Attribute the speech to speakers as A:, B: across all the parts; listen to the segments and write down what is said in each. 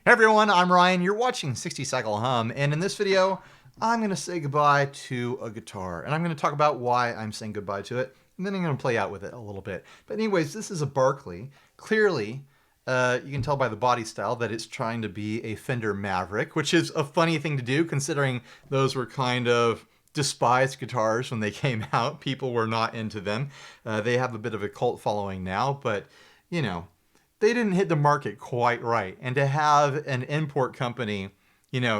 A: Hey everyone, I'm Ryan. You're watching 60 Cycle Hum, and in this video, I'm going to say goodbye to a guitar, and I'm going to talk about why I'm saying goodbye to it, and then I'm going to play out with it a little bit. But anyways, this is a Barclay. Clearly, you can tell by the body style that it's trying to be a Fender Maverick, which is a funny thing to do considering those were kind of despised guitars when they came out. People were not into them. They have a bit of a cult following now, but you know, they didn't hit the market quite right. And to have an import company,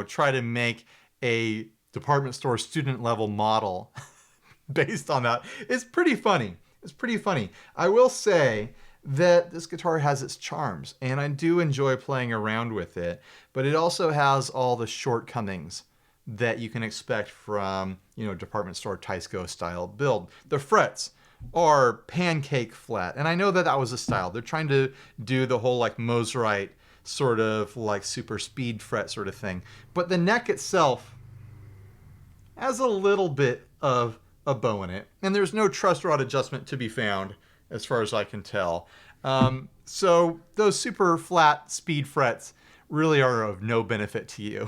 A: try to make a department store student level model based on that is pretty funny. It's pretty funny. I will say that this guitar has its charms and I do enjoy playing around with it, but it also has all the shortcomings that you can expect from, department store Teisco style build. The frets are pancake flat, and I know that that was a style. They're trying to do the whole like Mosrite sort of like super speed fret sort of thing, but the neck itself has a little bit of a bow in it, and there's no truss rod adjustment to be found as far as I can tell. So those super flat speed frets really are of no benefit to you.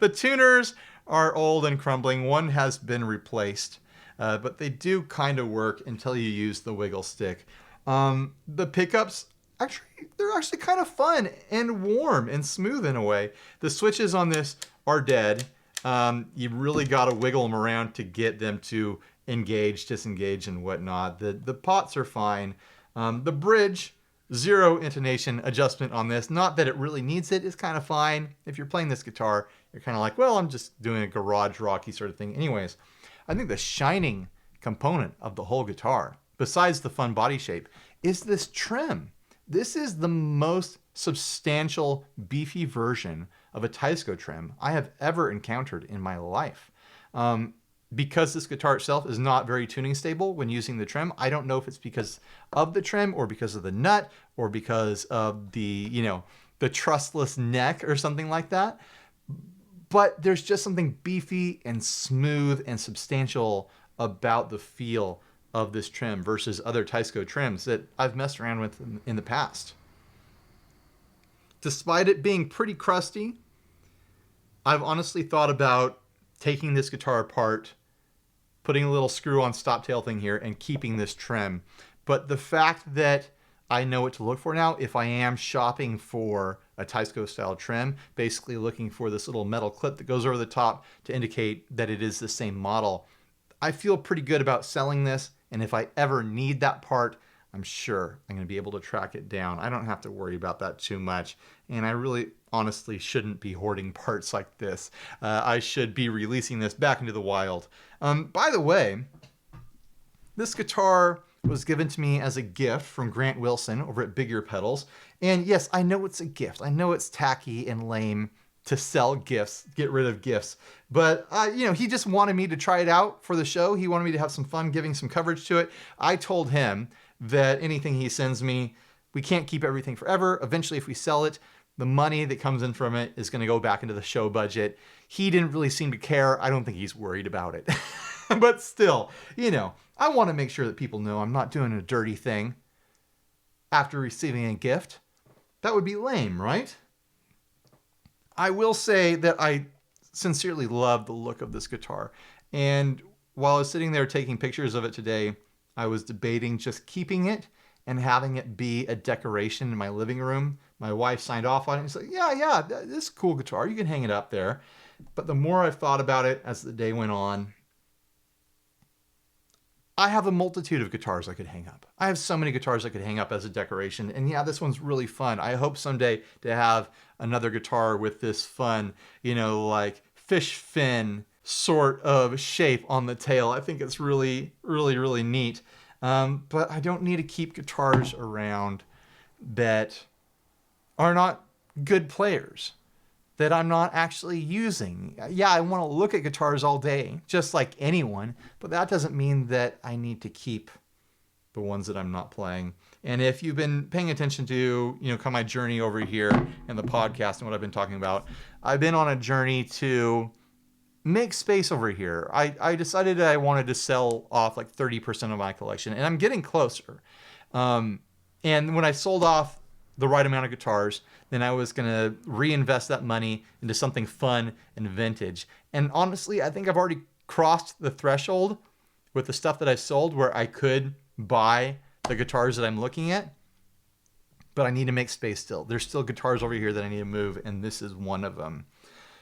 A: The tuners are old and crumbling. One has been replaced. But they do kind of work until you use the wiggle stick. The pickups, they're actually kind of fun and warm and smooth in a way. The switches on this are dead. You really got to wiggle them around to get them to engage, disengage, and whatnot. The pots are fine. The bridge, zero intonation adjustment on this. Not that it really needs it. It's kind of fine. If you're playing this guitar, you're kind of like, well, I'm just doing a garage rocky sort of thing. Anyways, I think the shining component of the whole guitar, besides the fun body shape, is this trim. This is the most substantial, beefy version of a Teisco trim I have ever encountered in my life. Because this guitar itself is not very tuning stable when using the trim, I don't know if it's because of the trim or because of the nut or because of the, the trussless neck or something like that. But there's just something beefy and smooth and substantial about the feel of this trim versus other Teisco trims that I've messed around with in the past. Despite it being pretty crusty, I've honestly thought about taking this guitar apart, putting a little screw on stop tail thing here, and keeping this trim. But the fact that I know what to look for now if I am shopping for a Teisco style trim, basically looking for this little metal clip that goes over the top to indicate that it is the same model. I feel pretty good about selling this, and if I ever need that part, I'm sure I'm going to be able to track it down. I don't have to worry about that too much, and I really honestly shouldn't be hoarding parts like this. I should be releasing this back into the wild. By the way, this guitar was given to me as a gift from Grant Wilson over at Big Ear Pedals. And yes, I know it's a gift. I know it's tacky and lame to sell gifts, get rid of gifts. But, he just wanted me to try it out for the show. He wanted me to have some fun giving some coverage to it. I told him that anything he sends me, we can't keep everything forever. Eventually, if we sell it, the money that comes in from it is going to go back into the show budget. He didn't really seem to care. I don't think he's worried about it. But still, I want to make sure that people know I'm not doing a dirty thing after receiving a gift. That would be lame, right? I will say that I sincerely love the look of this guitar. And while I was sitting there taking pictures of it today, I was debating just keeping it and having it be a decoration in my living room. My wife signed off on it and said, yeah, this is a cool guitar. You can hang it up there. But the more I've thought about it as the day went on, I have a multitude of guitars I could hang up. I have so many guitars I could hang up as a decoration. And yeah, this one's really fun. I hope someday to have another guitar with this fun, like fish fin sort of shape on the tail. I think it's really, really, really neat. But I don't need to keep guitars around that are not good players, that I'm not actually using. Yeah, I want to look at guitars all day, just like anyone, but that doesn't mean that I need to keep the ones that I'm not playing. And if you've been paying attention to, kind of my journey over here in the podcast and what I've been talking about, I've been on a journey to make space over here. I decided that I wanted to sell off like 30% of my collection, and I'm getting closer. And when I sold off the right amount of guitars, then I was going to reinvest that money into something fun and vintage. And honestly, I think I've already crossed the threshold with the stuff that I've sold where I could buy the guitars that I'm looking at, but I need to make space still. There's still guitars over here that I need to move, and this is one of them.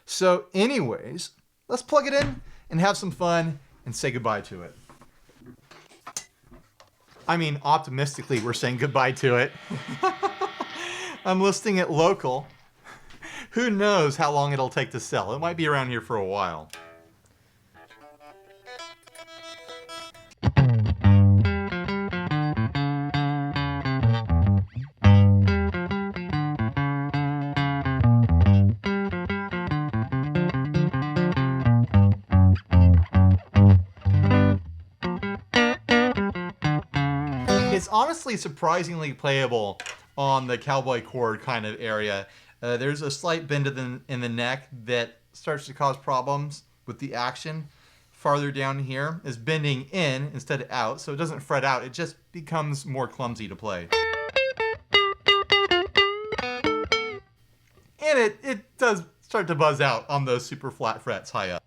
A: So anyways, let's plug it in and have some fun and say goodbye to it. I mean, optimistically, we're saying goodbye to it. I'm listing it local. Who knows how long it'll take to sell? It might be around here for a while. It's honestly surprisingly playable on the cowboy chord kind of area. There's a slight bend in the neck that starts to cause problems with the action. Farther down here is bending in instead of out, so it doesn't fret out. It just becomes more clumsy to play. And it does start to buzz out on those super flat frets high up.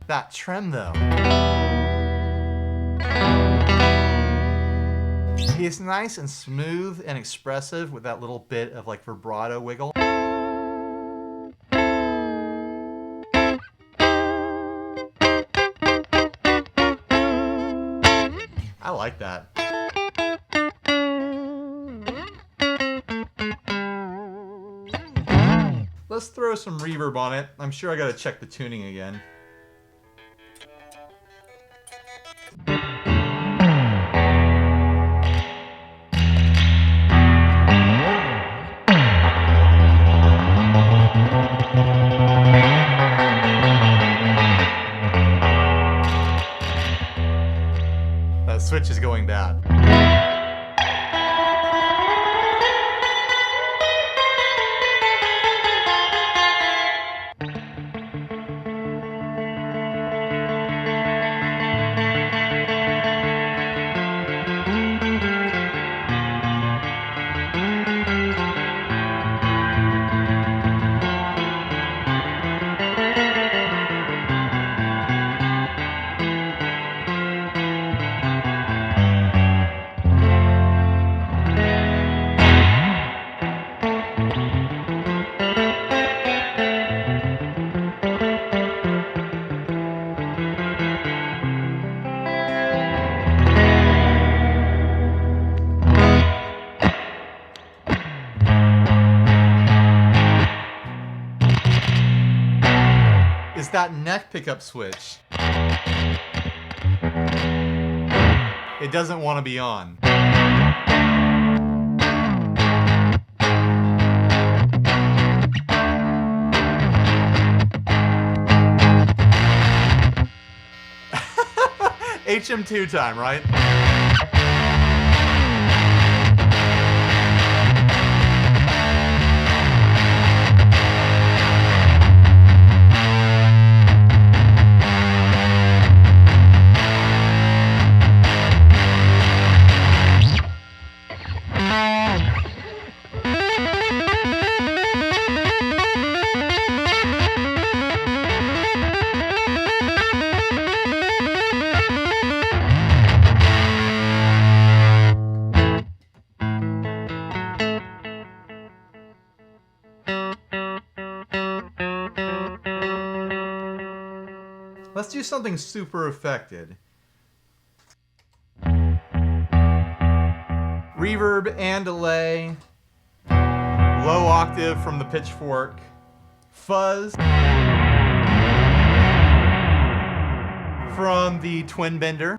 A: That trem though. It's nice and smooth and expressive with that little bit of like vibrato wiggle. I like that. Let's throw some reverb on it. I'm sure I gotta check the tuning again. That switch is going bad. Is that neck pickup switch. It doesn't want to be on. HM2 time, right? Let's do something super affected. Reverb and delay. Low octave from the pitchfork. Fuzz from the twin bender.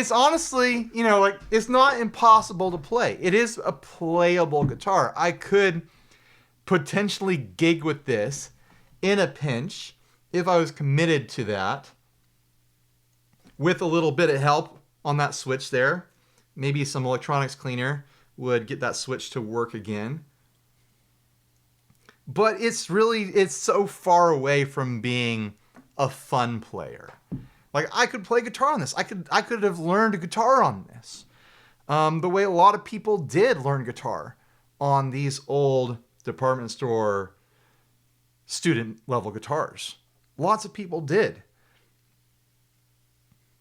A: it's honestly, you know, like, it's not impossible to play. It is a playable guitar. I could potentially gig with this in a pinch if I was committed to that, with a little bit of help on that switch there. Maybe some electronics cleaner would get that switch to work again. But it's so far away from being a fun player. Like, I could play guitar on this. I could have learned guitar on this. The way a lot of people did learn guitar on these old department store student level guitars. Lots of people did.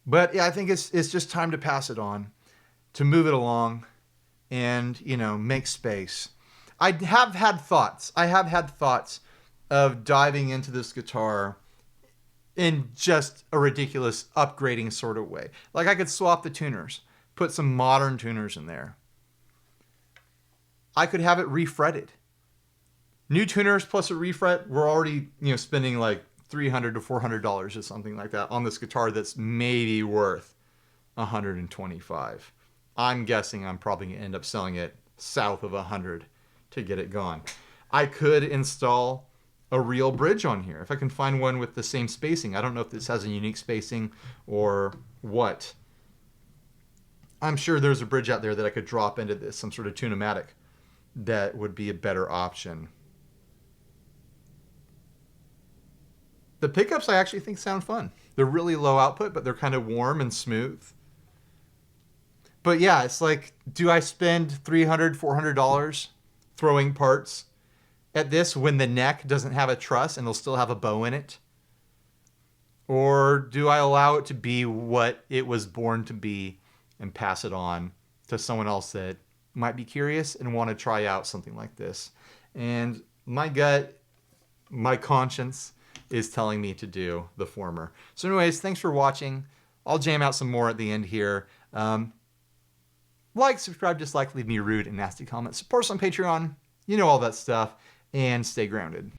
A: But yeah, I think it's just time to pass it on, to move it along, and, you know, make space. I have had thoughts of diving into this guitar in just a ridiculous upgrading sort of way. Like, I could swap the tuners, put some modern tuners in there. I could have it refretted. New tuners plus a refret, we're already, you know, spending like $300 to $400 or something like that on this guitar that's maybe worth $125. I'm guessing I'm probably going to end up selling it south of $100 to get it gone. I could install a real bridge on here if I can find one with the same spacing. I don't know if this has a unique spacing or what. I'm sure there's a bridge out there that I could drop into this, some sort of tune-o-matic, that would be a better option. The pickups I actually think sound fun. They're really low output, but they're kind of warm and smooth. But yeah, it's like, do I spend $300, $400 throwing parts at this when the neck doesn't have a truss and it'll still have a bow in it? Or do I allow it to be what it was born to be and pass it on to someone else that might be curious and want to try out something like this? And my gut, my conscience is telling me to do the former. So anyways, thanks for watching. I'll jam out some more at the end here. Like, subscribe, dislike, leave me rude and nasty comments. Support us on Patreon. You know all that stuff. And stay grounded.